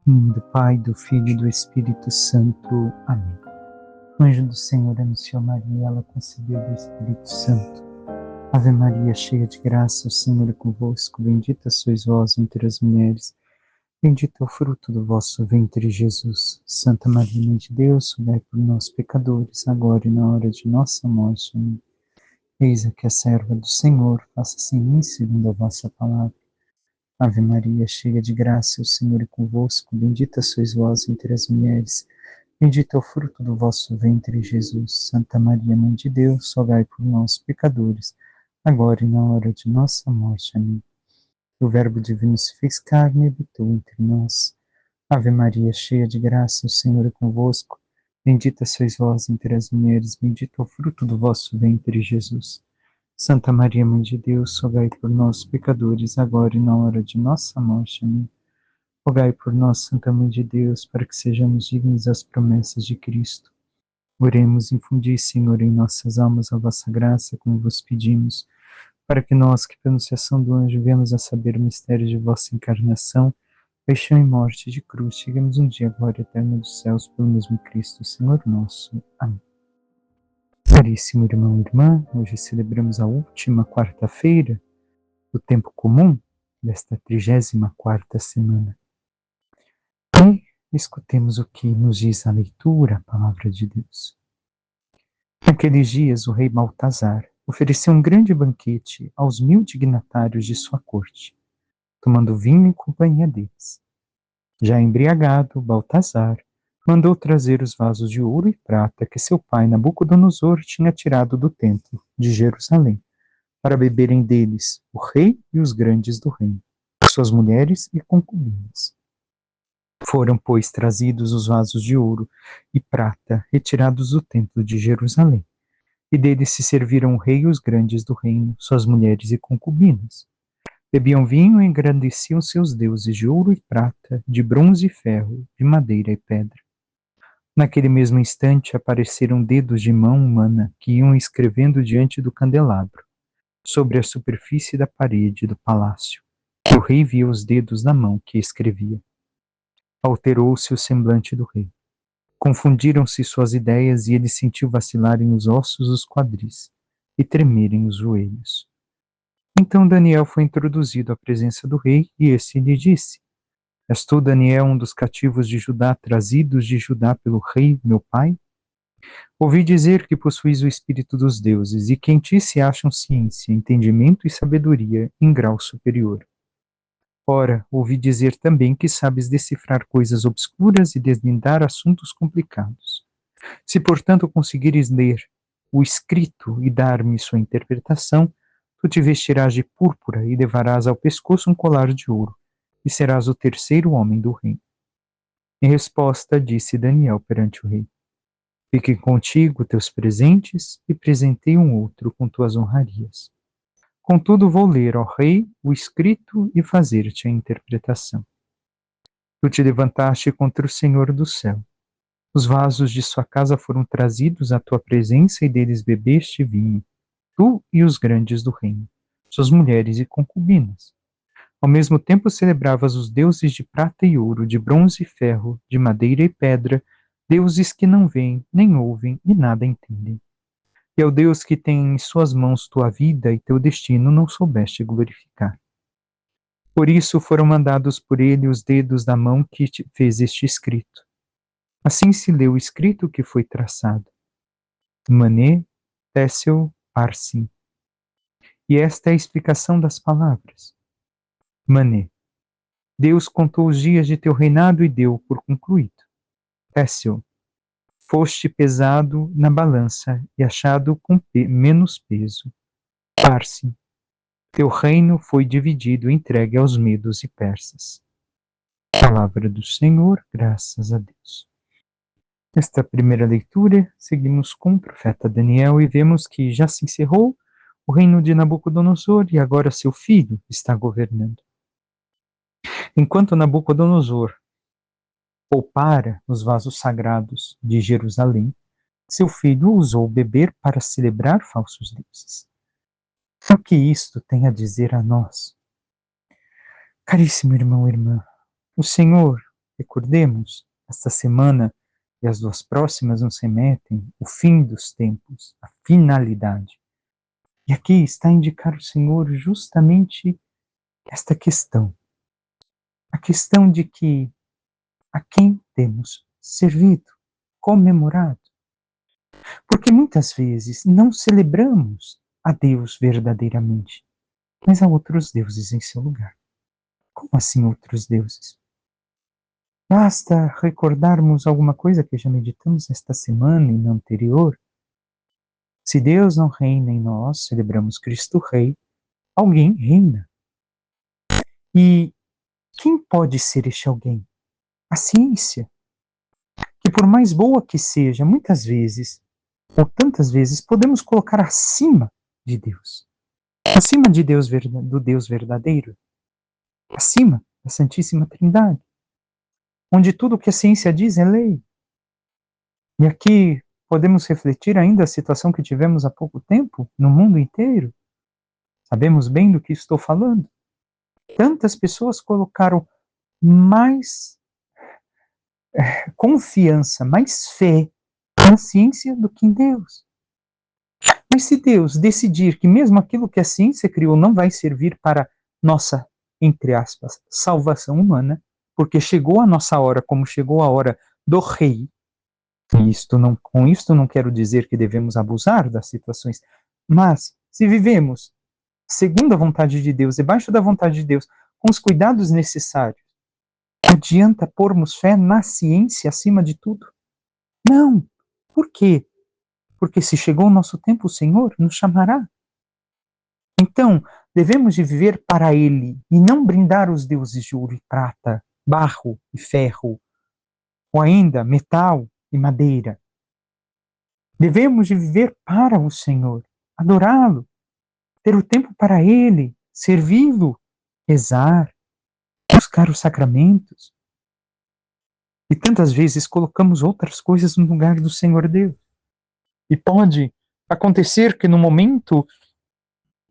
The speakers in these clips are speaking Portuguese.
Em nome do Pai, do Filho e do Espírito Santo. Amém. O anjo do Senhor anunciou Maria, ela concebeu do Espírito Santo. Ave Maria, cheia de graça, o Senhor é convosco. Bendita sois vós entre as mulheres. Bendito é o fruto do vosso ventre, Jesus. Santa Maria, Mãe de Deus, rogai por nós, pecadores, agora e na hora de nossa morte. Amém. Eis aqui a serva do Senhor, faça-se em mim segundo a vossa palavra. Ave Maria, cheia de graça, o Senhor é convosco. Bendita sois vós entre as mulheres. Bendito é o fruto do vosso ventre, Jesus. Santa Maria, Mãe de Deus, rogai por nós, pecadores, agora e na hora de nossa morte. Amém. O Verbo divino se fez carne e habitou entre nós. Ave Maria, cheia de graça, o Senhor é convosco. Bendita sois vós entre as mulheres. Bendito é o fruto do vosso ventre, Jesus. Santa Maria, Mãe de Deus, rogai por nós, pecadores, agora e na hora de nossa morte. Amém. Rogai por nós, Santa Mãe de Deus, para que sejamos dignos das promessas de Cristo. Oremos, infundi, Senhor, em nossas almas a vossa graça, como vos pedimos, para que nós, que pela anunciação do anjo vemos a saber o mistério de vossa encarnação, paixão e morte de cruz, cheguemos um dia à glória eterna dos céus, pelo mesmo Cristo, Senhor nosso. Amém. Caríssimo irmão e irmã, hoje celebramos a última quarta-feira do tempo comum desta 34ª semana. E escutemos o que nos diz a leitura, a palavra de Deus. Naqueles dias, o rei Baltazar ofereceu um grande banquete aos 1000 dignatários de sua corte, tomando vinho em companhia deles. Já embriagado, Baltazar mandou trazer os vasos de ouro e prata que seu pai Nabucodonosor tinha tirado do templo de Jerusalém, para beberem deles o rei e os grandes do reino, suas mulheres e concubinas. Foram, pois, trazidos os vasos de ouro e prata retirados do templo de Jerusalém, e deles se serviram o rei e os grandes do reino, suas mulheres e concubinas. Bebiam vinho e engrandeciam seus deuses de ouro e prata, de bronze e ferro, de madeira e pedra. Naquele mesmo instante apareceram dedos de mão humana que iam escrevendo diante do candelabro, sobre a superfície da parede do palácio. E o rei via os dedos da mão que escrevia. Alterou-se o semblante do rei. Confundiram-se suas ideias e ele sentiu vacilarem os ossos dos quadris e tremerem os joelhos. Então Daniel foi introduzido à presença do rei e este lhe disse: És tu, Daniel, um dos cativos de Judá, trazidos de Judá pelo rei, meu pai? Ouvi dizer que possuis o espírito dos deuses e que em ti se acham ciência, entendimento e sabedoria em grau superior. Ora, ouvi dizer também que sabes decifrar coisas obscuras e desvendar assuntos complicados. Se, portanto, conseguires ler o escrito e dar-me sua interpretação, tu te vestirás de púrpura e levarás ao pescoço um colar de ouro, e serás o terceiro homem do reino. Em resposta, disse Daniel perante o rei: Fiquem contigo teus presentes e presentei um outro com tuas honrarias. Contudo, vou ler, ó rei, o escrito e fazer-te a interpretação. Tu te levantaste contra o Senhor do céu. Os vasos de sua casa foram trazidos à tua presença e deles bebeste vinho, tu e os grandes do reino, suas mulheres e concubinas. Ao mesmo tempo celebravas os deuses de prata e ouro, de bronze e ferro, de madeira e pedra, deuses que não veem, nem ouvem e nada entendem. E ao Deus que tem em suas mãos tua vida e teu destino não soubeste glorificar. Por isso foram mandados por ele os dedos da mão que fez este escrito. Assim se leu o escrito que foi traçado. Mané, Tessel, Parsim. E esta é a explicação das palavras. Mané. Deus contou os dias de teu reinado e deu por concluído. Tessel. Foste pesado na balança e achado com menos peso. Parsim. Teu reino foi dividido e entregue aos medos e persas. Palavra do Senhor, graças a Deus. Nesta primeira leitura, seguimos com o profeta Daniel e vemos que já se encerrou o reino de Nabucodonosor e agora seu filho está governando. Enquanto Nabucodonosor poupara os vasos sagrados de Jerusalém, seu filho usou beber para celebrar falsos deuses. O que isto tem a dizer a nós? Caríssimo irmão e irmã, o Senhor recordemos, esta semana e as duas próximas nos remetem o fim dos tempos, a finalidade. E aqui está a indicar o Senhor justamente esta questão. A questão de que a quem temos servido, comemorado. Porque muitas vezes não celebramos a Deus verdadeiramente, mas a outros deuses em seu lugar. Como assim outros deuses? Basta recordarmos alguma coisa que já meditamos esta semana e na anterior. Se Deus não reina em nós, celebramos Cristo Rei, alguém reina. E quem pode ser este alguém? A ciência, que por mais boa que seja, muitas vezes, ou tantas vezes, podemos colocar acima de Deus. Acima de Deus, do Deus verdadeiro. Acima da Santíssima Trindade. Onde tudo o que a ciência diz é lei. E aqui podemos refletir ainda a situação que tivemos há pouco tempo, no mundo inteiro. Sabemos bem do que estou falando. Tantas pessoas colocaram mais confiança, mais fé na ciência do que em Deus. Mas se Deus decidir que mesmo aquilo que a ciência criou não vai servir para nossa, entre aspas, salvação humana, porque chegou a nossa hora, como chegou a hora do rei, e com isto não quero dizer que devemos abusar das situações, mas se vivemos segundo a vontade de Deus, debaixo da vontade de Deus, com os cuidados necessários, adianta pormos fé na ciência acima de tudo? Não. Por quê? Porque se chegou o nosso tempo, o Senhor nos chamará. Então, devemos de viver para Ele e não brindar os deuses de ouro e prata, barro e ferro, ou ainda metal e madeira. Devemos de viver para o Senhor, adorá-lo, ter o tempo para Ele, servi-lo, rezar, buscar os sacramentos. E tantas vezes colocamos outras coisas no lugar do Senhor Deus. E pode acontecer que no momento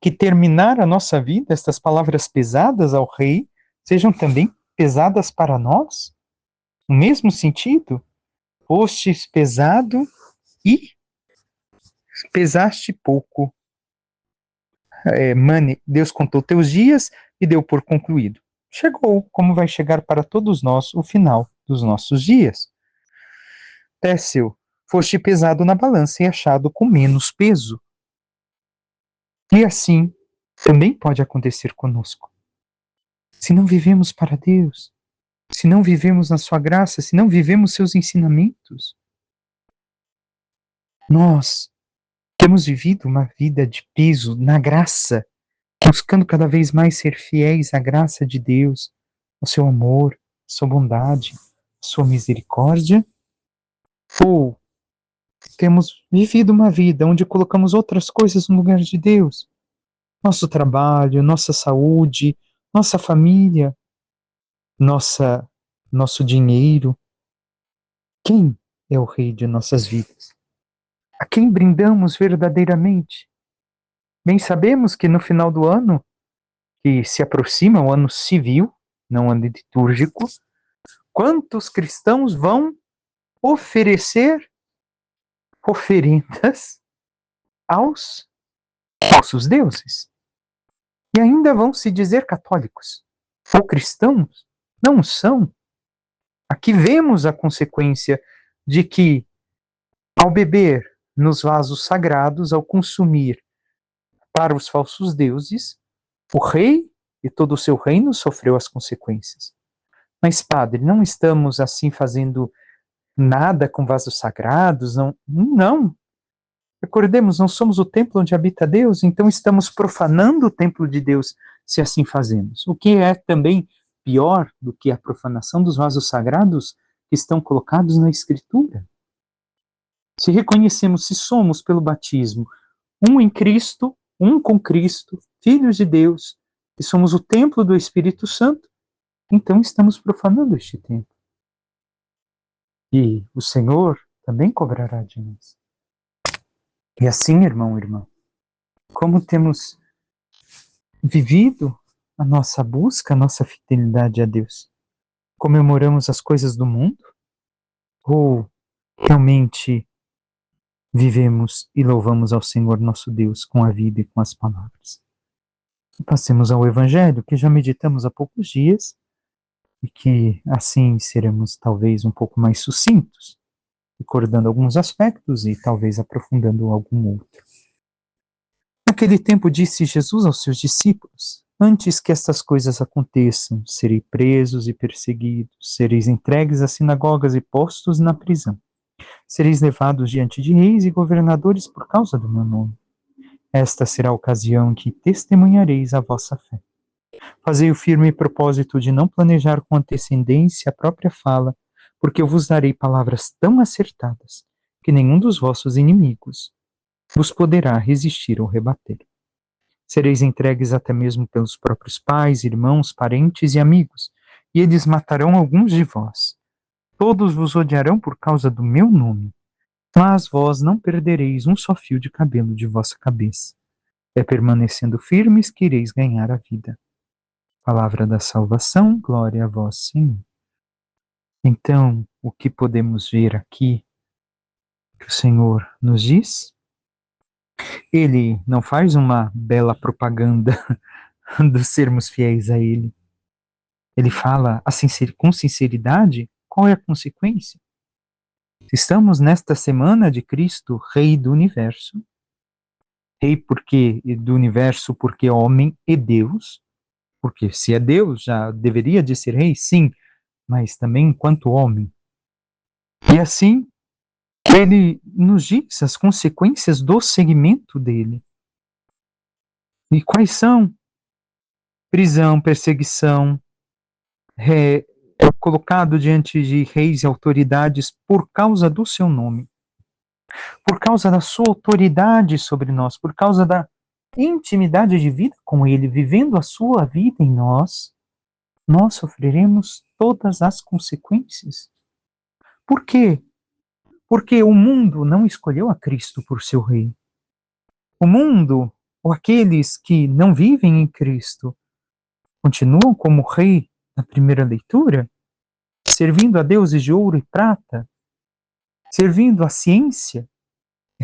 que terminar a nossa vida, estas palavras pesadas ao Rei sejam também pesadas para nós? No mesmo sentido, fostes pesado e pesaste pouco. Deus contou teus dias e deu por concluído. Chegou, como vai chegar para todos nós o final dos nossos dias. Técio, foste pesado na balança e achado com menos peso. E assim também pode acontecer conosco. Se não vivemos para Deus, se não vivemos na sua graça, se não vivemos seus ensinamentos, nós temos vivido uma vida de peso na graça, buscando cada vez mais ser fiéis à graça de Deus, ao seu amor, à sua bondade, à sua misericórdia, ou temos vivido uma vida onde colocamos outras coisas no lugar de Deus, nosso trabalho, nossa saúde, nossa família, nosso dinheiro. Quem é o Rei de nossas vidas? A quem brindamos verdadeiramente? Bem sabemos que no final do ano, que se aproxima o ano civil, não ano litúrgico, quantos cristãos vão oferecer oferendas aos falsos deuses? E ainda vão se dizer católicos ou cristãos? Não são. Aqui vemos a consequência de que, ao beber nos vasos sagrados, ao consumir para os falsos deuses, o rei e todo o seu reino sofreu as consequências. Mas, padre, não estamos assim fazendo nada com vasos sagrados? Não. Não. Recordemos, não somos o templo onde habita Deus, então estamos profanando o templo de Deus se assim fazemos. O que é também pior do que a profanação dos vasos sagrados que estão colocados na Escritura. Se reconhecemos, se somos pelo batismo um em Cristo, um com Cristo, filhos de Deus, e somos o templo do Espírito Santo, então estamos profanando este templo. E o Senhor também cobrará de nós. E assim, irmão, irmã, como temos vivido a nossa busca, a nossa fidelidade a Deus? Comemoramos as coisas do mundo? Ou realmente vivemos e louvamos ao Senhor nosso Deus com a vida e com as palavras? Passemos ao Evangelho, que já meditamos há poucos dias, e que assim seremos talvez um pouco mais sucintos, recordando alguns aspectos e talvez aprofundando algum outro. Naquele tempo disse Jesus aos seus discípulos: antes que estas coisas aconteçam, serei presos e perseguidos, sereis entregues às sinagogas e postos na prisão. Sereis levados diante de reis e governadores por causa do meu nome. Esta será a ocasião em que testemunhareis a vossa fé. Fazei o firme propósito de não planejar com antecedência a própria fala, porque eu vos darei palavras tão acertadas que nenhum dos vossos inimigos vos poderá resistir ou rebater. Sereis entregues até mesmo pelos próprios pais, irmãos, parentes e amigos, e eles matarão alguns de vós. Todos vos odiarão por causa do meu nome, mas vós não perdereis um só fio de cabelo de vossa cabeça. É permanecendo firmes que ireis ganhar a vida. Palavra da salvação, glória a vós, Senhor. Então, o que podemos ver aqui que o Senhor nos diz? Ele não faz uma bela propaganda dos sermos fiéis a Ele. Ele fala com sinceridade qual é a consequência. Estamos nesta semana de Cristo, Rei do Universo. Rei do universo porque é homem e Deus. Porque se é Deus, já deveria de ser rei, sim, mas também enquanto homem. E assim, ele nos diz as consequências do seguimento dele. E quais são? Prisão, perseguição, colocado diante de reis e autoridades por causa do seu nome, por causa da sua autoridade sobre nós, por causa da intimidade de vida com ele, vivendo a sua vida em nós, nós sofreremos todas as consequências. Por quê? Porque o mundo não escolheu a Cristo por seu rei. O mundo, ou aqueles que não vivem em Cristo, continuam como rei na primeira leitura, servindo a deuses de ouro e prata, servindo a ciência,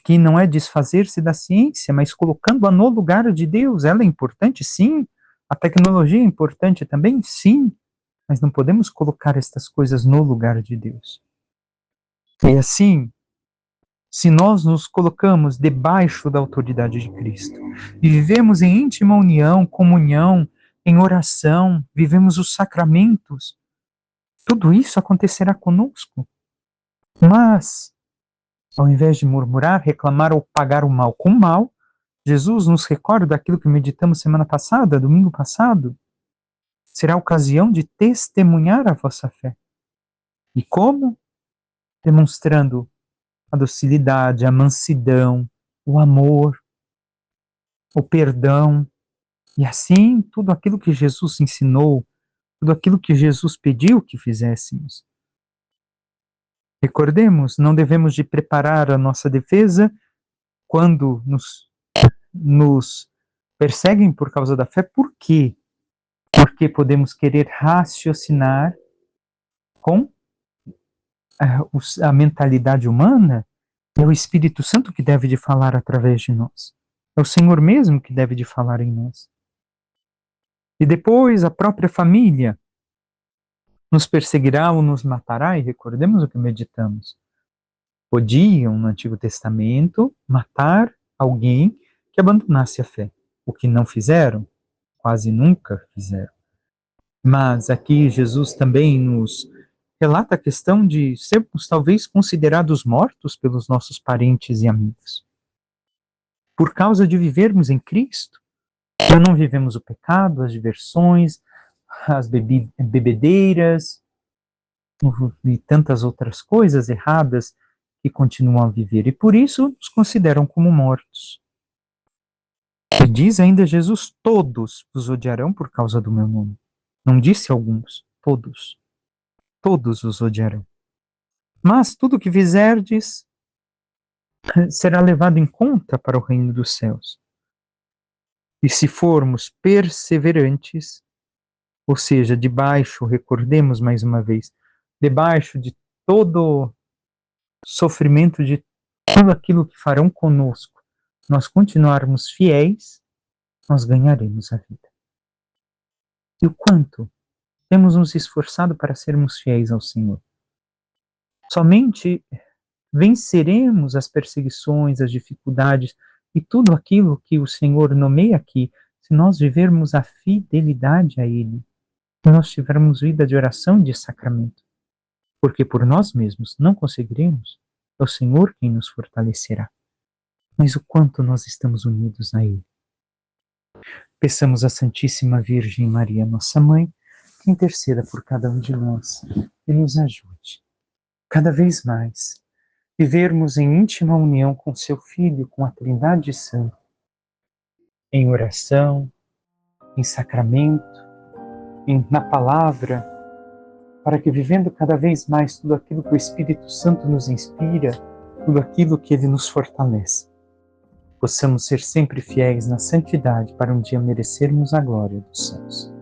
que não é desfazer-se da ciência, mas colocando-a no lugar de Deus. Ela é importante, sim. A tecnologia é importante também, sim. Mas não podemos colocar estas coisas no lugar de Deus. E assim, se nós nos colocamos debaixo da autoridade de Cristo e vivemos em íntima união, comunhão, em oração, vivemos os sacramentos, tudo isso acontecerá conosco. Mas, ao invés de murmurar, reclamar ou pagar o mal com o mal, Jesus nos recorda daquilo que meditamos semana passada, domingo passado. Será a ocasião de testemunhar a vossa fé. E como? Demonstrando a docilidade, a mansidão, o amor, o perdão, e assim tudo aquilo que Jesus ensinou, tudo aquilo que Jesus pediu que fizéssemos. Recordemos, não devemos de preparar a nossa defesa quando nos perseguem por causa da fé. Por quê? Porque podemos querer raciocinar com a mentalidade humana. É o Espírito Santo que deve de falar através de nós. É o Senhor mesmo que deve de falar em nós. E depois a própria família nos perseguirá ou nos matará, e recordemos o que meditamos. Podiam, no Antigo Testamento, matar alguém que abandonasse a fé. O que não fizeram, quase nunca fizeram. Mas aqui Jesus também nos relata a questão de sermos talvez considerados mortos pelos nossos parentes e amigos. Por causa de vivermos em Cristo, já não vivemos o pecado, as diversões, as bebedeiras e tantas outras coisas erradas que continuam a viver. E por isso nos consideram como mortos. E diz ainda Jesus: todos vos odiarão por causa do meu nome. Não disse alguns, todos. Todos os odiarão. Mas tudo o que fizerdes será levado em conta para o reino dos céus. E se formos perseverantes, Ou seja, debaixo, recordemos mais uma vez, debaixo de todo sofrimento, de tudo aquilo que farão conosco, nós continuarmos fiéis, nós ganharemos a vida. E o quanto temos nos esforçado para sermos fiéis ao Senhor. Somente venceremos as perseguições, as dificuldades e tudo aquilo que o Senhor nomeia aqui, se nós vivermos a fidelidade a Ele, se nós tivermos vida de oração e de sacramento. Porque por nós mesmos não conseguiremos, é o Senhor quem nos fortalecerá. Mas o quanto nós estamos unidos a Ele. Peçamos à Santíssima Virgem Maria, nossa Mãe, que interceda por cada um de nós e nos ajude, cada vez mais, vivermos em íntima união com seu Filho, com a Trindade Santa, em oração, em sacramento, na palavra, para que vivendo cada vez mais tudo aquilo que o Espírito Santo nos inspira, tudo aquilo que Ele nos fortalece, possamos ser sempre fiéis na santidade para um dia merecermos a glória dos céus.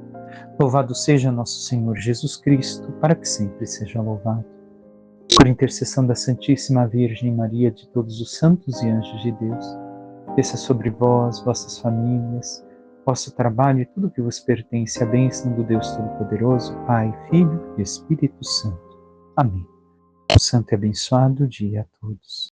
Louvado seja nosso Senhor Jesus Cristo, para que sempre seja louvado. Por intercessão da Santíssima Virgem Maria, de todos os santos e anjos de Deus, desça sobre vós, vossas famílias, vosso trabalho e tudo que vos pertence, a bênção do Deus Todo-Poderoso, Pai, Filho e Espírito Santo. Amém. Um santo e abençoado dia a todos.